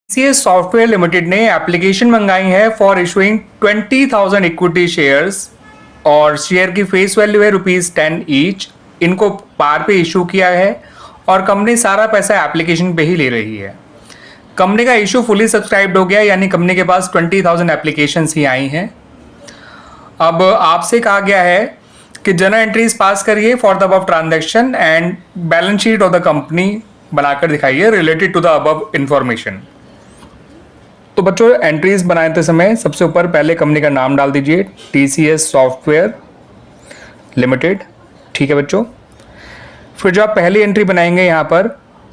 TCS software limited ने application मंगाई है फॉर इशुइंग 20,000 इक्विटी शेयर्स और शेयर की फेस वैल्यू है ₹10 ईच। इनको पार पे इशू किया है और कंपनी सारा पैसा एप्लीकेशन पे ही ले रही है। कंपनी का इशू फुली सब्सक्राइब्ड हो गया, यानी कंपनी के पास 20,000 एप्लीकेशंस ही आई हैं। अब आपसे कहा गया है कि जर्नल एंट्रीज पास करिए for the above transaction and balance sheet of the company बनाकर दिखाइए related to the above information. तो बच्चों, एंट्रीज बनाते समय सबसे ऊपर पहले कंपनी का नाम डाल दीजिए, TCS सॉफ्टवेयर लिमिटेड। ठीक है बच्चों। फिर जो आप पहली एंट्री बनाएंगे यहाँ पर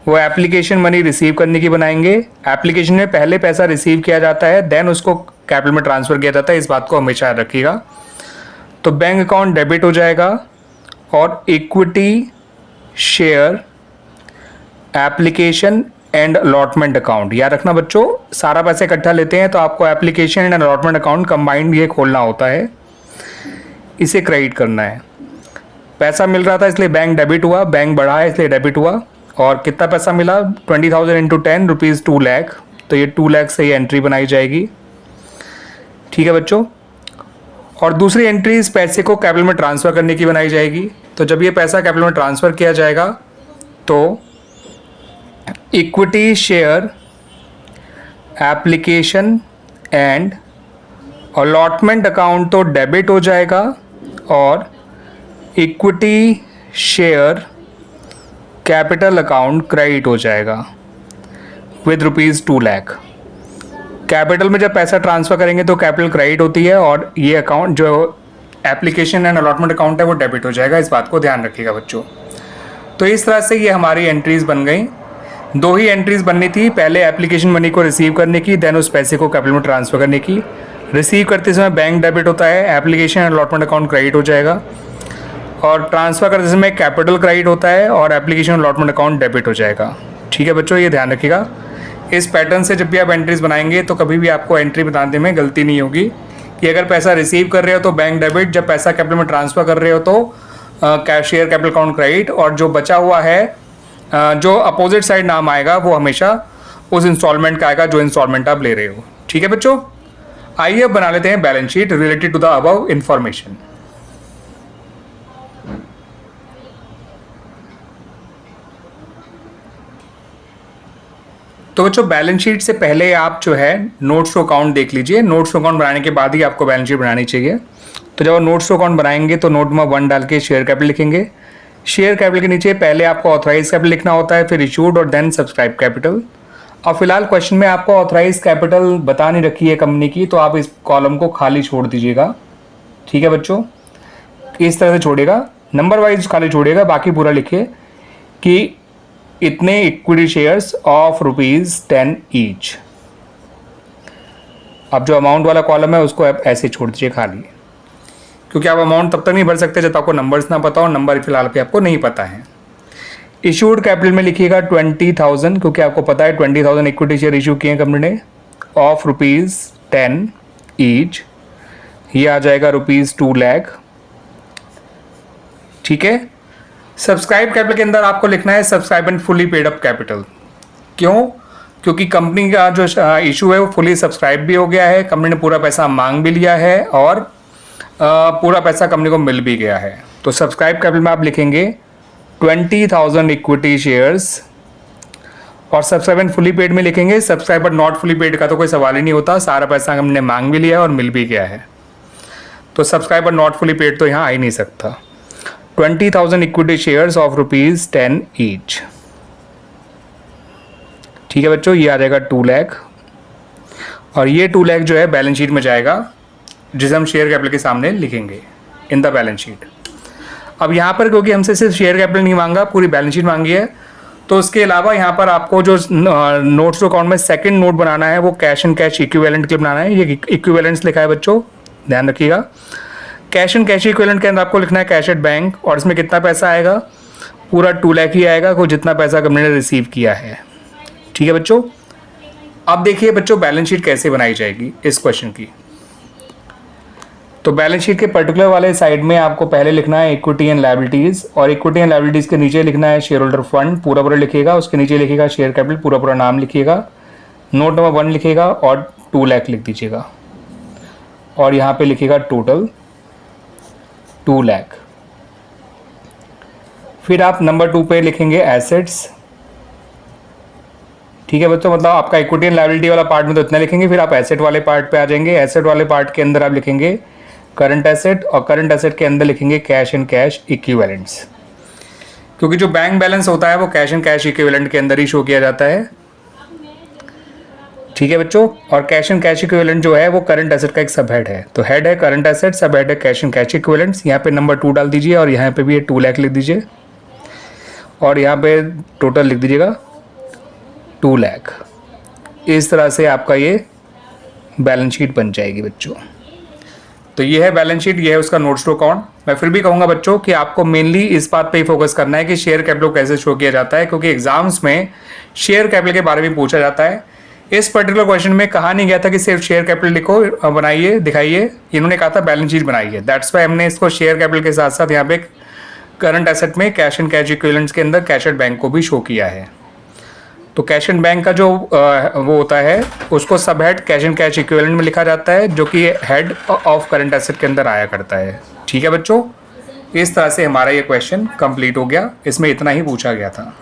वो एप्लीकेशन मनी रिसीव करने की बनाएंगे। एप्लीकेशन में पहले पैसा रिसीव किया जाता है, देन उसको कैपिटल में ट्रांसफर किया जाता है। इस बात को हमेशा याद रखिएगा। तो बैंक अकाउंट डेबिट हो जाएगा और equity share application and allotment account, याद रखना बच्चों, सारा पैसा इकट्ठा लेते हैं तो आपको application and allotment account combined ये खोलना होता है, इसे क्रेडिट करना है। पैसा मिल रहा था इसलिए बैंक डेबिट हुआ, बैंक बढ़ा है इसलिए डेबिट हुआ। और कितना पैसा मिला? 20,000 इंटू 10 रुपीज़ 2 लाख। तो ये 2 लाख से ये एंट्री बनाई जाएगी। ठीक है बच्चों। और दूसरी एंट्री इस पैसे को कैपिटल में ट्रांसफ़र करने की बनाई जाएगी। तो जब ये पैसा कैपिटल में ट्रांसफ़र किया जाएगा तो equity share application and allotment account तो डेबिट हो जाएगा और equity share capital account credit हो जाएगा विद ₹2 लाख। कैपिटल में जब पैसा ट्रांसफ़र करेंगे तो कैपिटल क्रेडिट होती है और ये अकाउंट जो एप्लीकेशन एंड अलॉटमेंट अकाउंट है वो डेबिट हो जाएगा। इस बात को ध्यान रखिएगा बच्चों। तो इस तरह से ये हमारी एंट्रीज़ बन गई। 2 ही एंट्रीज बननी थी, पहले एप्लीकेशन मनी को रिसीव करने की, देन उस पैसे को कैपिटल में ट्रांसफर करने की। रिसीव करते समय बैंक डेबिट होता है, application and allotment account credit हो जाएगा और ट्रांसफ़र करते समय कैपिटल क्रेडिट होता है और एप्लीकेशन अलॉटमेंट अकाउंट डेबिट हो जाएगा। ठीक है बच्चों, ये ध्यान रखिएगा। इस पैटर्न से जब भी आप एंट्रीज बनाएंगे तो कभी भी आपको एंट्री बनाने में गलती नहीं होगी कि अगर पैसा रिसीव कर रहे हो तो बैंक डेबिट, जब पैसा कैपिटल में ट्रांसफ़र कर रहे हो तो शेयर कैपिटल अकाउंट क्रेडिट, और जो बचा हुआ है जो अपोजिट साइड नाम आएगा वो हमेशा उस इंस्टॉलमेंट का आएगा जो इंस्टॉलमेंट आप ले रहे हो। ठीक है बच्चों। आइए अब बना लेते हैं balance sheet related to the above information. तो बच्चों, बैलेंस शीट से पहले आप जो है नोट्स टू अकाउंट देख लीजिए। नोट्स टू अकाउंट बनाने के बाद ही आपको बैलेंस शीट बनानी चाहिए। तो जब नोट्स टू अकाउंट बनाएंगे तो नोट नंबर 1 डाल के शेयर कैपिटल लिखेंगे। शेयर कैपिटल के नीचे पहले आपको ऑथराइज कैपिटल लिखना होता है, फिर इशूड और देन सब्सक्राइब कैपिटल। और फिलहाल क्वेश्चन में आपको ऑथराइज कैपिटल बता नहीं रखी है कंपनी की, तो आप इस कॉलम को खाली छोड़ दीजिएगा। ठीक है बच्चों, इस तरह से छोड़ेगा, नंबर वाइज खाली छोड़ेगा, बाकी पूरा लिखिए कि इतने इक्विटी शेयर्स ऑफ ₹10 ईच। अब जो अमाउंट वाला कॉलम है उसको आप ऐसे छोड़ दीजिए खाली, क्योंकि आप अमाउंट तब तक नहीं भर सकते जब तक आपको नंबर्स ना पता हो। नंबर फिलहाल पे आपको नहीं पता है। इशूड कैपिटल में लिखिएगा 20,000, क्योंकि आपको पता है 20,000 इक्विटी शेयर इशू किए हैं कंपनी ने ऑफ ₹10 ईच। ये आ जाएगा ₹2 लाख। ठीक है। सब्सक्राइब कैपिटल के अंदर आपको लिखना है subscribe and fully paid up capital. क्यों? क्योंकि कंपनी का जो इशू है वो फुली सब्सक्राइब भी हो गया है, कंपनी ने पूरा पैसा मांग भी लिया है और पूरा पैसा कंपनी को मिल भी गया है। तो सब्सक्राइब कैपिटल में आप लिखेंगे 20,000 इक्विटी शेयर्स और सब्सक्राइब एंड फुली पेड में लिखेंगे subscribe but not fully paid का तो कोई सवाल ही नहीं होता, सारा पैसा हमने मांग भी लिया है और मिल भी गया है। तो subscribe but not fully paid तो यहाँ आ ही नहीं सकता। 20,000 इक्विटी शेयर्स ऑफ ₹10 ईच। ठीक है बच्चों, ये आ जाएगा 2 लाख और ये 2 लाख जो है बैलेंस शीट में जाएगा, जिसे हम शेयर कैपिटल के सामने लिखेंगे इन द बैलेंस शीट। अब यहाँ पर क्योंकि हमसे सिर्फ शेयर कैपिटल नहीं मांगा, पूरी बैलेंस शीट मांगी है, तो उसके अलावा यहाँ पर आपको जो नोट्स टू अकाउंट में सेकंड नोट बनाना है वो कैश एंड कैश इक्विवेलेंट के लिए बनाना है। ये इक्विवेलेंट्स लिखा है बच्चों, ध्यान रखिएगा। कैश एंड कैश इक्विवेलेंट के अंदर आपको लिखना है कैश एट बैंक, और इसमें कितना पैसा आएगा? पूरा 2 लाख ही आएगा, को जितना पैसा कंपनी ने रिसीव किया है। ठीक है बच्चों। अब देखिए बच्चों बैलेंस शीट कैसे बनाई जाएगी इस क्वेश्चन की। तो बैलेंस शीट के पर्टिकुलर वाले साइड में आपको पहले लिखना है इक्विटी एंड लायबिलिटीज, और इक्विटी एंड लायबिलिटीज के नीचे लिखना है शेयर होल्डर फंड, पूरा पूरा लिखिएगा। उसके नीचे लिखिएगा शेयर कैपिटल, पूरा पूरा नाम लिखिएगा। नोट नंबर 1 लिखिएगा और 2 लाख लिख दीजिएगा, और यहाँ पे लिखिएगा टोटल 2 लाख। फिर आप नंबर 2 पे लिखेंगे एसेट्स, ठीक है बच्चों, मतलब आपका इक्विटी एंड लायबिलिटी वाला पार्ट में तो इतना लिखेंगे। फिर आप एसेट वाले पार्ट पे आ जाएंगे। एसेट वाले पार्ट के अंदर आप लिखेंगे करंट एसेट, और करंट एसेट के अंदर लिखेंगे कैश एंड कैश इक्विवेलेंट्स, क्योंकि जो बैंक बैलेंस होता है वो कैश एंड कैश इक्विवेलेंट के अंदर ही शो किया जाता है, ठीक है बच्चों। और कैश एंड कैश इक्विवेलेंट जो है वो करंट एसेट का एक सब हेड है। तो हेड है करंट एसेट, सब हेड है कैश एंड कैश इक्विवेलेंट्स। यहाँ पे नंबर 2 डाल दीजिए, और यहाँ पे भी 2 लाख लिख दीजिए, और यहाँ पे टोटल लिख दीजिएगा 2 लाख। इस तरह से आपका ये बैलेंस शीट बन जाएगी बच्चों। तो ये है बैलेंस शीट, ये है उसका नोट्स टू अकाउंट। मैं फिर भी कहूँगा बच्चों कि आपको मेनली इस बात पे ही फोकस करना है कि शेयर कैपिटल कैसे शो किया जाता है, क्योंकि एग्जाम्स में शेयर कैपिटल के बारे में पूछा जाता है। इस पर्टिकुलर क्वेश्चन में कहा नहीं गया था कि सिर्फ शेयर कैपिटल लिखो, बनाइए, दिखाइए। इन्होंने कहा था बैलेंस शीट बनाइए। दैट्स वाई हमने इसको शेयर कैपिटल के साथ साथ यहाँ पे करंट एसेट में कैश एंड कैश इक्विवेलेंट्स के अंदर कैश एट बैंक को भी शो किया है। तो कैश एंड बैंक का जो वो होता है उसको सब head cash and cash equivalent में लिखा जाता है, जो कि हेड ऑफ करंट एसेट के अंदर आया करता है, ठीक है बच्चों। इस तरह से हमारा ये क्वेश्चन कंप्लीट हो गया। इसमें इतना ही पूछा गया था।